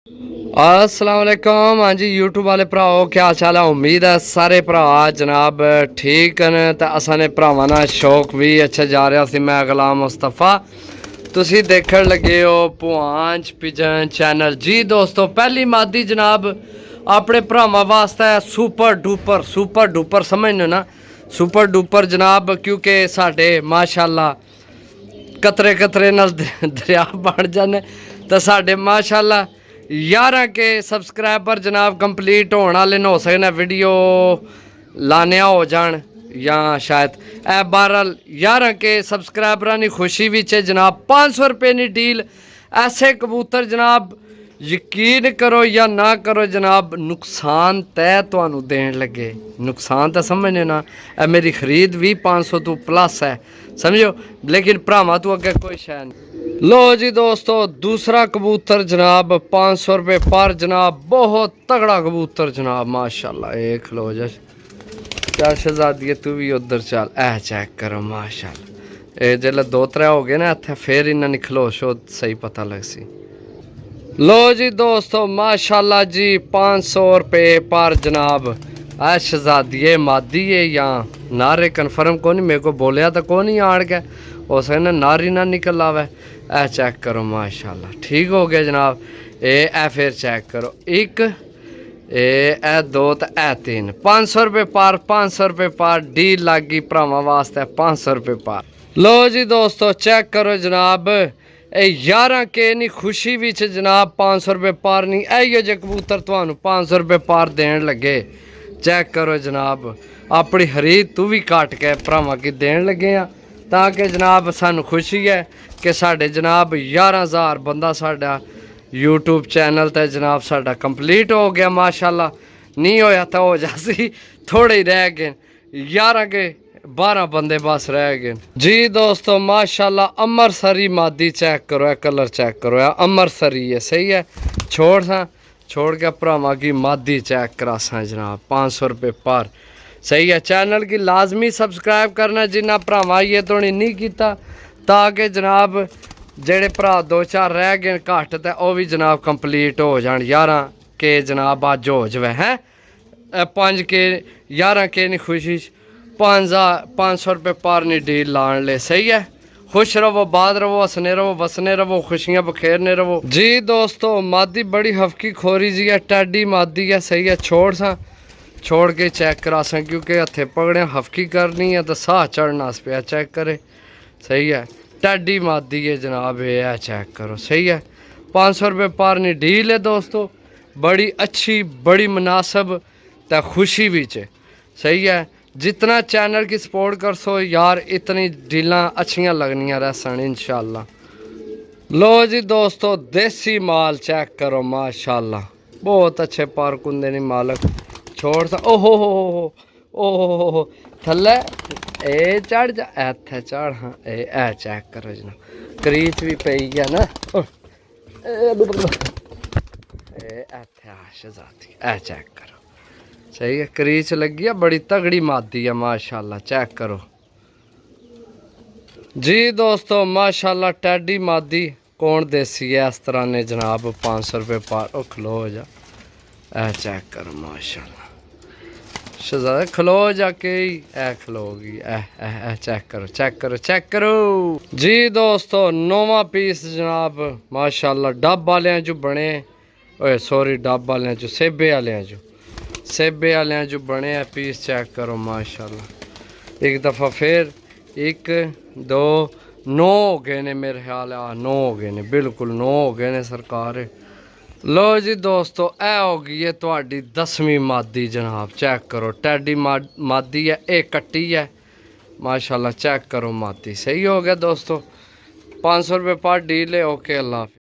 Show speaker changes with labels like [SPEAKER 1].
[SPEAKER 1] अस्सलाम वालेकुम। हाँ जी यूट्यूब वाले भराओ क्या हाल चाल है। उम्मीद है सारे भरा जनाब ठीक न। तो असाने भरावां दा शौक भी अच्छा जा रहा सी। मैं गुलाम मुस्तफा, तुसी देखण लगे हो पुआंच पिजन चैनल। जी दोस्तों, पहली मादी जनाब अपने भरावां वास्ते सुपर डुपर समझने ना, सुपर डुपर जनाब, क्योंकि साढ़े माशाल्लाह कतरे कतरे नाल दरिया बन जाने। तो साढ़े माशाल्लाह 11 के सबसक्राइबर जनाब कंप्लीट होने वाले न। हो सकना वीडियो लाने हो जान या शायद ए बहरहाल 11 के सबसक्राइबर की खुशी विच जनाब 500 रुपये की डील। ऐसे कबूतर जनाब यकीन करो या ना करो जनाब, नुकसान तय तो देन लगे। नुकसान तो समझने ना, मेरी खरीद भी 500 तो प्लस है समझो, लेकिन भरावां तो अगे कोई शै नहीं। लो जी दोस्तों, दूसरा कबूतर जनाब 500 रुपये पर जनाब, बहुत तगड़ा कबूतर जनाब माशाल्लाह। एक लो जा क्या शहजादी, तू भी उधर चल। ऐ चेक करो माशाल्लाह। ये जिसले 2-3 हो गए ना इतने फिर इन्हें खलोश हो सही पता लग सी। लो जी दोस्तों माशाल्लाह जी 500 रुपये पर जनाब। ऐ शहजादी मादी है या नारे कन्फर्म को नहीं, मेरे को बोलिया तो को नहीं आड़ के हो सकता नारी ना निकल आवे। ऐ चेक करो माशाल्लाह, ठीक हो गया जनाब। ए फिर चेक करो, एक ए 2 तो ए 3। 500 रुपये पर, 500 रुपये पर डील लग गई भरावां वास्ते 500 रुपये पर। लो जी दोस्तों चेक करो जनाब, 11 के नी खुशी विच जनाब 500 रुपये पर नहीं, इो जे कबूतर थानू 500 रुपये पर देन लगे। चेक करो जनाब, अपनी खरीद तू भी कट के भरावां की देन लगे आ, ताकि जनाब सानू खुशी है कि साढ़े जनाब 11,000 बंदा साढ़ा यूट्यूब चैनल ते जनाब साढ़ा कंप्लीट हो गया माशाल्लाह। नहीं होया तो हो जासी, थोड़े ही रह गए, 11 के 12 बंदे बस रह गए। जी दोस्तों माशाल्लाह अमरसरी मादी चेक करो, है कलर चेक करो, है अमरसरी है सही है। छोड़ के भरावां की मादी चेक करा सा जनाब 500 रुपये पर सही है। चैनल की लाजमी सब्सक्राइब करना जिन्ना भरावां ये तो नहीं किया, ताकि जनाब जेड़े भरा 2-4 रह गए घट तो वह भी जनाब कंप्लीट हो जान। 11 के जनाब अज हो जाए हैं 5 के 11 के नहीं खुशी 500 रुपये पर नहीं डील लान ले सही है। खुश रहो, बाद रहो, हंसने रहो, वसने रहो, खुशियां बखेरने रहो। जी दोस्तों मादी बड़ी हफ्की खोरी जी है, टैडी मादी है सही है। छोड़ के चेक करा सा, क्योंकि हथे पकड़े हफ्की करनी है तो साह चढ़ना पे चेक करे सही है। टैडी मादी है जनाब, ये चेक करो सही है। 500 रुपये पर नहीं डील है दोस्तों, बड़ी अच्छी बड़ी मुनासिब तो खुशी भी सही है। जितना चैनल की सपोर्ट कर सो यार, इतनी डीलां अच्छियां लगनियां रहसन इंशाल्लाह। लो जी दोस्तों देसी माल चेक करो माशाल्लाह, बहुत अच्छे पर कुंदे नहीं मालक। छोड़ सा ओहो थले ए चढ़ जा, इत्थे चढ़। हाँ ए चेक करो जना, क्रीच भी पई है ना। शहजादी ए चेक करो सही है, क्रीच लगी है, बड़ी तगड़ी मादी है माशाल्लाह। चेक करो जी दोस्तों माशाल्लाह टैडी मादी कौन देसी है इस तरह ने जनाब 500 रुपये पर। ओ खलो जा, ए चेक करो माशाल्लाह शहजादा, खलो जाके ए खलोगी। ए चेक करो जी दोस्तों। 9वां पीस जनाब माशाल्लाह डब वाले जो बने, ओए सॉरी डब वाले जो सेबे वाले जो बने हैं पीस चेक करो माशाल्लाह। एक दफ़ा फिर 1 2 9 हो गए ने मेरे ख्याल, 9 हो गए ने, बिल्कुल 9 हो गए ने सरकार। लो जी दोस्तों ए हो गई है थोड़ी 10वीं मादी जनाब। चेक करो टैडी मादी है, एक कट्टी है माशाल्लाह। चेक करो मादी सही हो गया दोस्तों, 500 रुपये पर डील है। ओके अल्लाह।